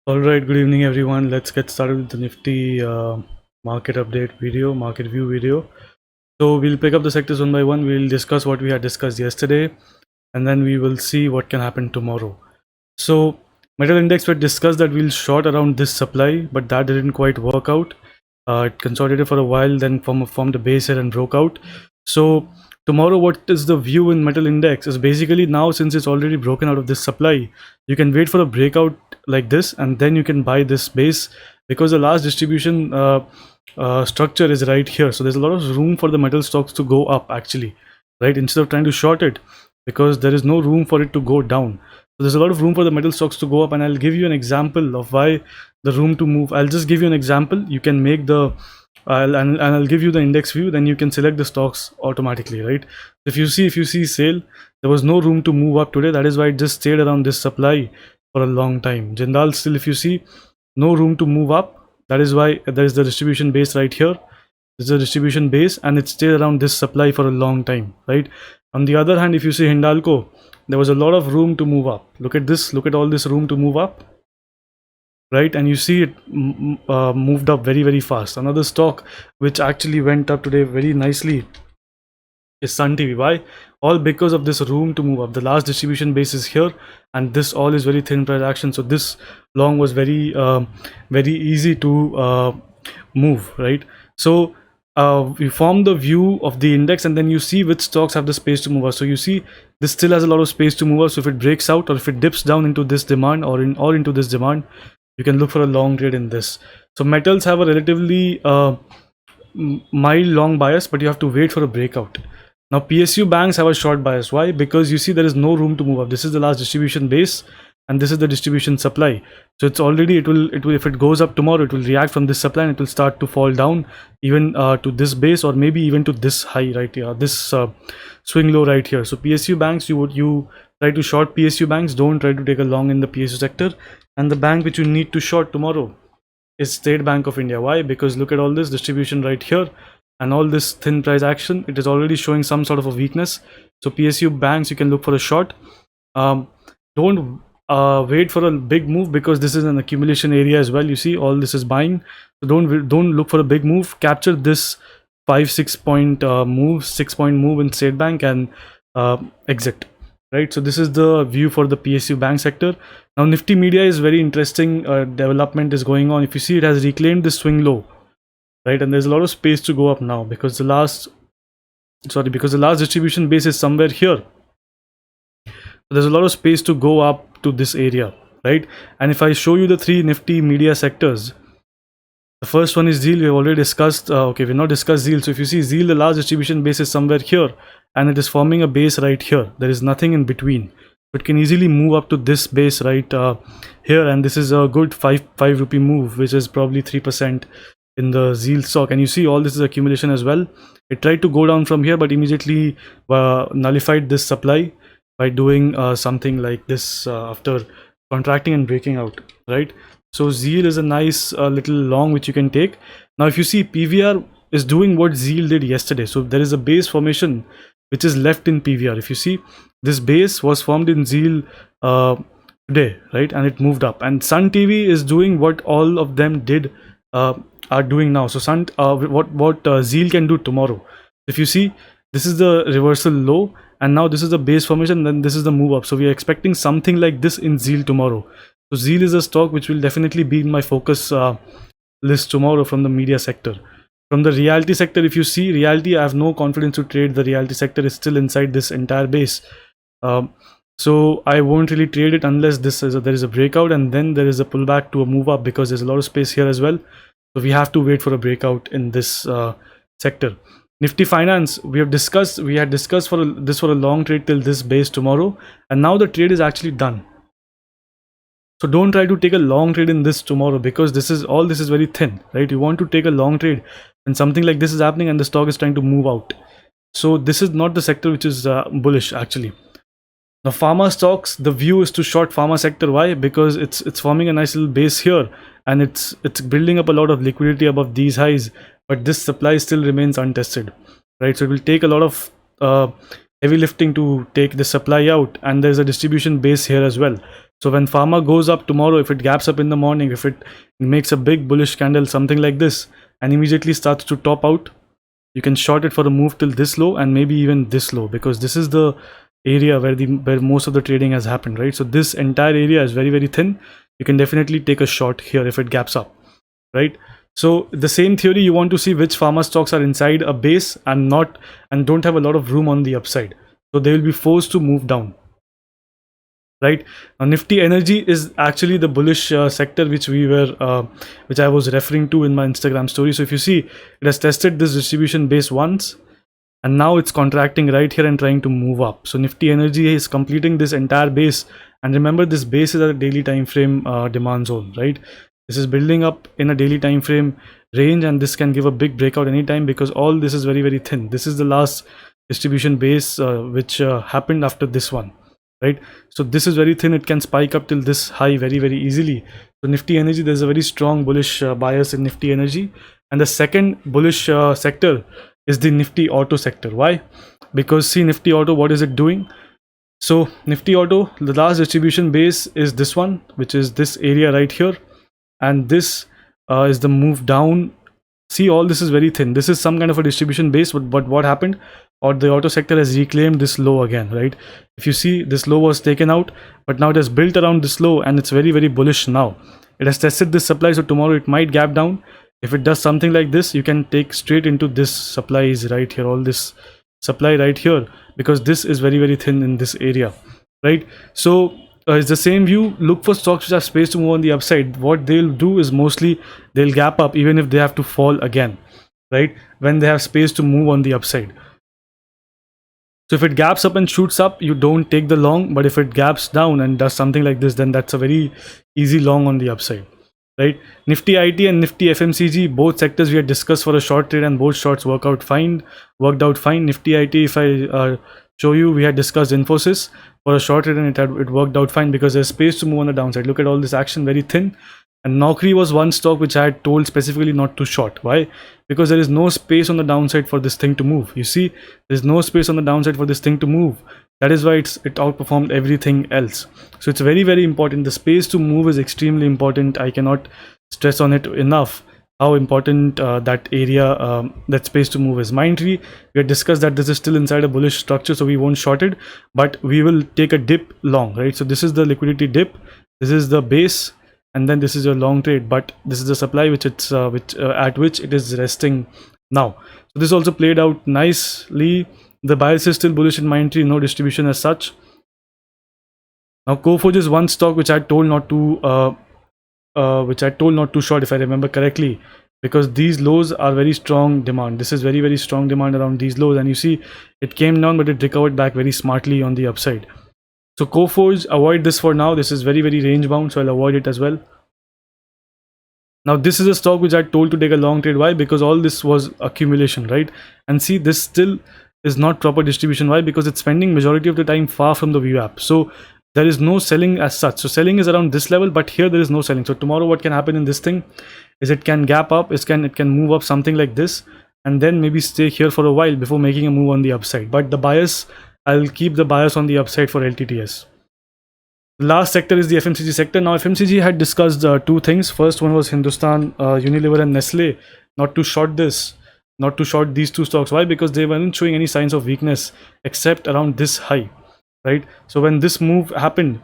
All right, good evening, everyone. Let's get started with the Nifty market update video, market view video. So we'll pick up the sectors one by one. We'll discuss what we had discussed yesterday, and then we will see what can happen tomorrow. So metal index, we discussed that we'll short around this supply, but that didn't quite work out. It consolidated for a while, then formed a base here and broke out. So tomorrow, what is the view in metal index is basically now, since it's already broken out of this supply, you can wait for a breakout like this, and then you can buy this base, because the last distribution structure is right here. So there's a lot of room for the metal stocks to go up actually, right? Instead of trying to short it, because there is no room for it to go down. So there's a lot of room for the metal stocks to go up, and I'll give you an example of why the room to move. I'll just give you an example. You can make the I'll give you the index view, then you can select the stocks automatically, right? If you see sale, there was no room to move up today. That is why it just stayed around this supply for a long time. Jindal still, if you see, no room to move up. That is why there is the distribution base right here. This is a distribution base, and it stayed around this supply for a long time, right? On the other hand, if you see Hindalco, there was a lot of room to move up. Look at this, look at all this room to move up, right? And you see it moved up very fast. Another stock which actually went up today very nicely is Sun TV. Why? All because of this room to move up. The last distribution base is here, and this all is very thin price action. So this long was very easy to move, right? So we form the view of the index, and then you see which stocks have the space to move up. So you see this still has a lot of space to move up. So if it breaks out, or if it dips down into this demand, or into this demand, you can look for a long trade in this. So metals have a relatively mild long bias, but you have to wait for a breakout. Now PSU banks have a short bias. Why? Because you see there is no room to move up. This is the last distribution base, and this is the distribution supply. So it's already, it will if it goes up tomorrow, it will react from this supply, and it will start to fall down even to this base, or maybe even to this high right here, this swing low right here. So PSU banks, you try to short PSU banks. Don't try to take a long in the PSU sector. And the bank which you need to short tomorrow is State Bank of India. Why? Because look at all this distribution right here, and all this thin price action. It is already showing some sort of a weakness. So PSU banks, you can look for a short. Don't wait for a big move, because this is an accumulation area as well. You see all this is buying. So don't look for a big move. Capture this 5-6 point move, 6-point move in State Bank, and exit, right? So this is the view for the PSU bank sector. Now Nifty Media is very interesting. Development is going on. If you see, it has reclaimed this swing low, right? And there's a lot of space to go up now, because the last distribution base is somewhere here. So there's a lot of space to go up to this area, right? And if I show you the three Nifty Media sectors, the first one is Zeal. We've already discussed. Okay, we've not discussed Zeal. So if you see Zeal, the last distribution base is somewhere here, and it is forming a base right here. There is nothing in between. It can easily move up to this base right here, and this is a good 5 rupee move, which is probably 3% in the Zeal stock. And you see all this is accumulation as well. It tried to go down from here, but immediately nullified this supply by doing something like this after contracting and breaking out, right? So Zeal is a nice little long which you can take. Now if you see, PVR is doing what Zeal did yesterday. So there is a base formation which is left in PVR. If you see, this base was formed in Zeal today, right? And it moved up. And Sun TV is doing what all of them did are doing now. So what Zeal can do tomorrow. If you see, this is the reversal low, and now this is the base formation, then this is the move up. So we are expecting something like this in Zeal tomorrow. So Zeal is a stock which will definitely be in my focus list tomorrow from the media sector. From the realty sector, if you see realty, I have no confidence to trade. The realty sector is still inside this entire base. So I won't really trade it unless there is a breakout, and then there is a pullback to a move up, because there's a lot of space here as well. So we have to wait for a breakout in this sector. Nifty Finance, we had discussed for a long trade till this base tomorrow, and now the trade is actually done. So don't try to take a long trade in this tomorrow, because this is very thin, right? You want to take a long trade when something like this is happening and the stock is trying to move out. So this is not the sector which is bullish actually. Now pharma stocks, the view is to short pharma sector. Why? Because it's forming a nice little base here, and it's building up a lot of liquidity above these highs, but this supply still remains untested, right? So it will take a lot of heavy lifting to take the supply out, and there's a distribution base here as well. So when pharma goes up tomorrow, if it gaps up in the morning, if it makes a big bullish candle, something like this, and immediately starts to top out, you can short it for a move till this low and maybe even this low, because this is the area where most of the trading has happened, right? So this entire area is very, very thin. You can definitely take a short here if it gaps up, right? So the same theory, you want to see which pharma stocks are inside a base and don't have a lot of room on the upside, so they will be forced to move down, right? Now Nifty Energy is actually the bullish sector which I was referring to in my Instagram story. So if you see, it has tested this distribution base once, and now it's contracting right here and trying to move up. So Nifty Energy is completing this entire base, and remember, this base is at a daily time frame demand zone, right? This is building up in a daily time frame range, and this can give a big breakout anytime, because all this is very, very thin. This is the last distribution base which happened after this one, right? So this is very thin. It can spike up till this high very, very easily. So Nifty Energy, there's a very strong bullish bias in Nifty Energy. And the second bullish sector is the Nifty Auto sector. Why? Because see, Nifty Auto, what is it doing? So Nifty Auto, the last distribution base is this one, which is this area right here, and this is the move down. See, all this is very thin. This is some kind of a distribution base, but what happened? Or the auto sector has reclaimed this low again, right? If you see, this low was taken out, but now it has built around this low, and it's very, very bullish now. It has tested this supply, so tomorrow it might gap down. If it does something like this, you can take straight into this supplies right here, all this supply right here, because this is very, very thin in this area, right? So it's the same view. Look for stocks which have space to move on the upside. What they'll do is mostly they'll gap up even if they have to fall again, right? When they have space to move on the upside. So if it gaps up and shoots up, you don't take the long, but if it gaps down and does something like this, then that's a very easy long on the upside, right? Nifty IT and Nifty FMCG, both sectors we had discussed for a short trade, and both shorts worked out fine. Nifty IT, if I show you, we had discussed Infosys for a short trade, and it worked out fine because there's space to move on the downside. Look at all this action, very thin. And Naukri was one stock which I had told specifically not to short. Why? Because there is no space on the downside for this thing to move. You see, there's no space on the downside for this thing to move. That is why it outperformed everything else. So it's very, very important. The space to move is extremely important. I cannot stress on it enough how important that area, that space to move is. Mindtree, we had discussed that this is still inside a bullish structure, so we won't short it, but we will take a dip long, right? So this is the liquidity dip. This is the base, and then this is your long trade, but this is the supply which it's at which it is resting now. So this also played out nicely. The bias is still bullish in Mindtree, no distribution as such. Now Coforge is one stock which I told not to short, if I remember correctly, because these lows are very strong demand. This is very, very strong demand around these lows, and you see it came down, but it recovered back very smartly on the upside. So Coforge, avoid this for now. This is very, very range bound, so I'll avoid it as well. Now this is a stock which I told to take a long trade. Why? Because all this was accumulation, right? And see, this still is not proper distribution. Why? Because it's spending majority of the time far from the VWAP. So there is no selling as such. So selling is around this level, but here there is no selling. So tomorrow what can happen in this thing is it can gap up, it can move up something like this, and then maybe stay here for a while before making a move on the upside. But the bias, I'll keep the bias on the upside for LTTS. The last sector is the FMCG sector. Now FMCG had discussed two things. First one was Hindustan Unilever and Nestle, not to short these two stocks. Why? Because they weren't showing any signs of weakness except around this high, right? So when this move happened,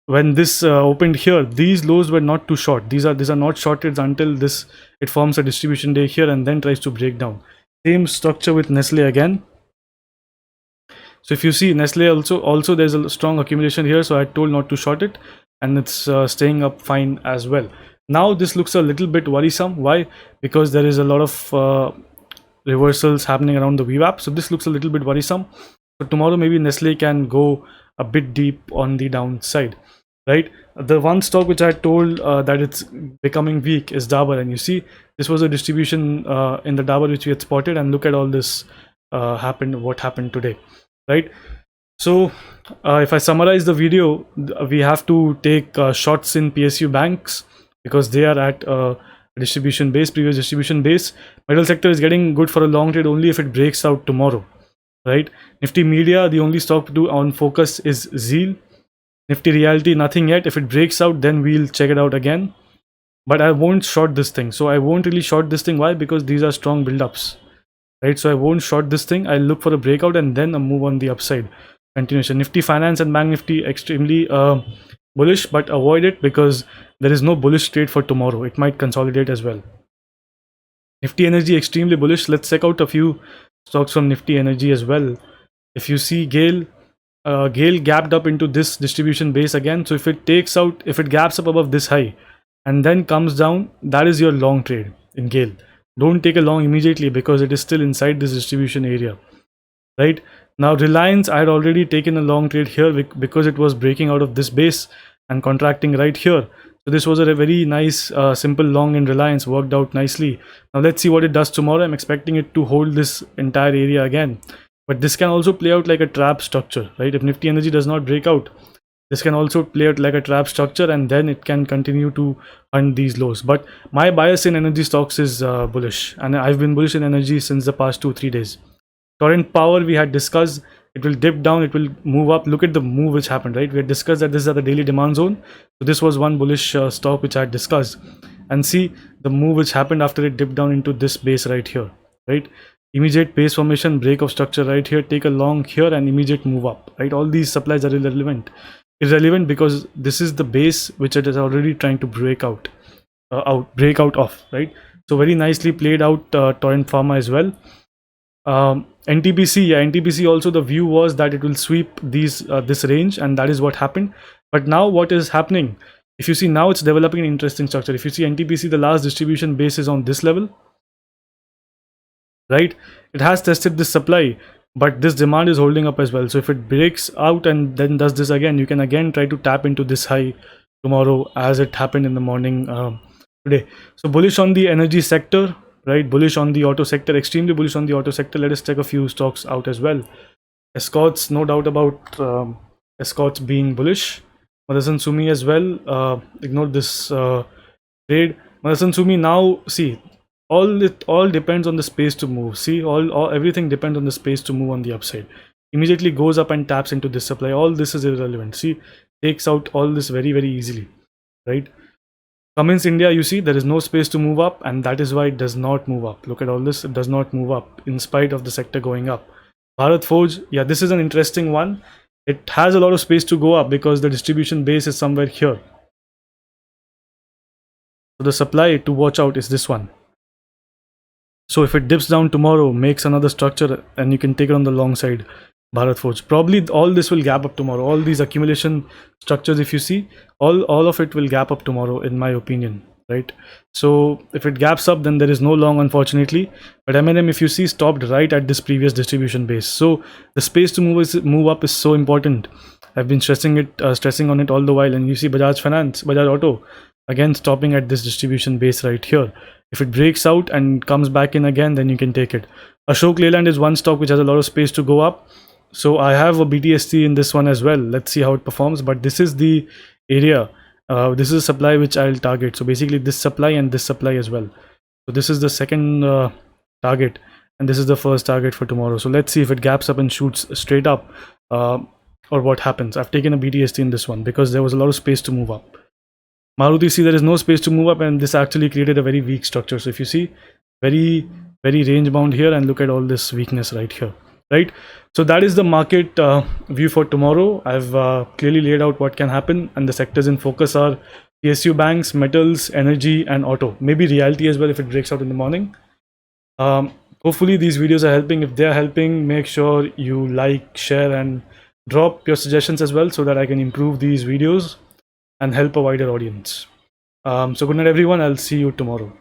when this opened here, these lows were not too short. These are not short trades until it forms a distribution day here and then tries to break down. Same structure with Nestle again. So if you see Nestle also there's a strong accumulation here, so I told not to short it, and it's staying up fine as well. Now this looks a little bit worrisome. Why? Because there is a lot of reversals happening around the VWAP, so this looks a little bit worrisome. So tomorrow maybe Nestle can go a bit deep on the downside, right? The one stock which I told that it's becoming weak is Dabur, and you see this was a distribution in the Dabur which we had spotted, and look at all this what happened today, right? So if I summarize the video, we have to take shots in PSU banks because they are at previous distribution base. Metal sector is getting good for a long trade only if it breaks out tomorrow, right? Nifty Media, the only stock to do on focus is Zeal. Nifty reality, nothing yet. If it breaks out, then we'll check it out again. But I won't short this thing. So I won't really short this thing. Why? Because these are strong build-ups, right? So I won't short this thing. I'll look for a breakout and then a move on the upside. Continuation. Nifty Finance and Bank Nifty extremely bullish, but avoid it because there is no bullish trade for tomorrow. It might consolidate as well. Nifty Energy extremely bullish. Let's check out a few stocks from Nifty Energy as well. If you see GAIL, GAIL gapped up into this distribution base again. So if it takes out, if it gaps up above this high and then comes down, that is your long trade in GAIL. Don't take a long immediately because it is still inside this distribution area, right? Now Reliance, I had already taken a long trade here because it was breaking out of this base and contracting right here. So this was a very nice simple long in Reliance, worked out nicely. Now let's see what it does tomorrow. I'm expecting it to hold this entire area again, but this can also play out like a trap structure, right? If Nifty Energy does not break out, this can also play out like a trap structure and then it can continue to hunt these lows. But my bias in energy stocks is bullish, and I've been bullish in energy since the past 2-3 days. Torrent Power, we had discussed, it will dip down, it will move up. Look at the move which happened, right? We had discussed that this is at the daily demand zone. So this was one bullish stock which I had discussed. And see the move which happened after it dipped down into this base right here, right? Immediate base formation, break of structure right here, take a long here and immediate move up, right? All these supplies are irrelevant because this is the base which it is already trying to break out of, right? So very nicely played out Torrent Pharma as well. NTPC, yeah, NTPC also the view was that it will sweep these this range, and that is what happened. But now what is happening, if you see, now it's developing an interesting structure. If you see NTPC, the last distribution base is on this level, right? It has tested this supply, but this demand is holding up as well. So if it breaks out and then does this again, you can again try to tap into this high tomorrow as it happened in the morning today. So bullish on the energy sector, right? Bullish on the auto sector, extremely bullish on the auto sector. Let us check a few stocks out as well. Escorts, no doubt about Escorts being bullish. Motherson Sumi as well. Ignore this trade. Motherson Sumi, now see, all depends on the space to move. See, everything depends on the space to move on the upside. Immediately goes up and taps into this supply. All this is irrelevant. See, takes out all this very, very easily, right? Cummins India, you see, there is no space to move up, and that is why it does not move up. Look at all this, it does not move up in spite of the sector going up. Bharat Forge, yeah, this is an interesting one. It has a lot of space to go up because the distribution base is somewhere here. So the supply to watch out is this one. So if it dips down tomorrow, makes another structure, and you can take it on the long side, Bharat Forge. Probably all this will gap up tomorrow. All these accumulation structures, if you see, all of it will gap up tomorrow, in my opinion, right? So if it gaps up, then there is no long, unfortunately. But M&M, if you see, stopped right at this previous distribution base. So the space to move up is so important. I've been stressing on it all the while. And you see Bajaj Auto, again stopping at this distribution base right here. If it breaks out and comes back in again, then you can take it. Ashok Leyland is one stock which has a lot of space to go up. So I have a BTST in this one as well. Let's see how it performs. But this is the area. This is a supply which I'll target. So basically this supply and this supply as well. So this is the second target. And this is the first target for tomorrow. So let's see if it gaps up and shoots straight up or what happens. I've taken a BTST in this one because there was a lot of space to move up. Maruti, see, there is no space to move up, and this actually created a very weak structure. So if you see, very, very range bound here, and look at all this weakness right here, right? So that is the market view for tomorrow. I've clearly laid out what can happen, and the sectors in focus are PSU banks, metals, energy, and auto. Maybe reality as well if it breaks out in the morning. Hopefully these videos are helping. If they are helping, make sure you like, share, and drop your suggestions as well so that I can improve these videos and help a wider audience. So good night everyone, I'll see you tomorrow.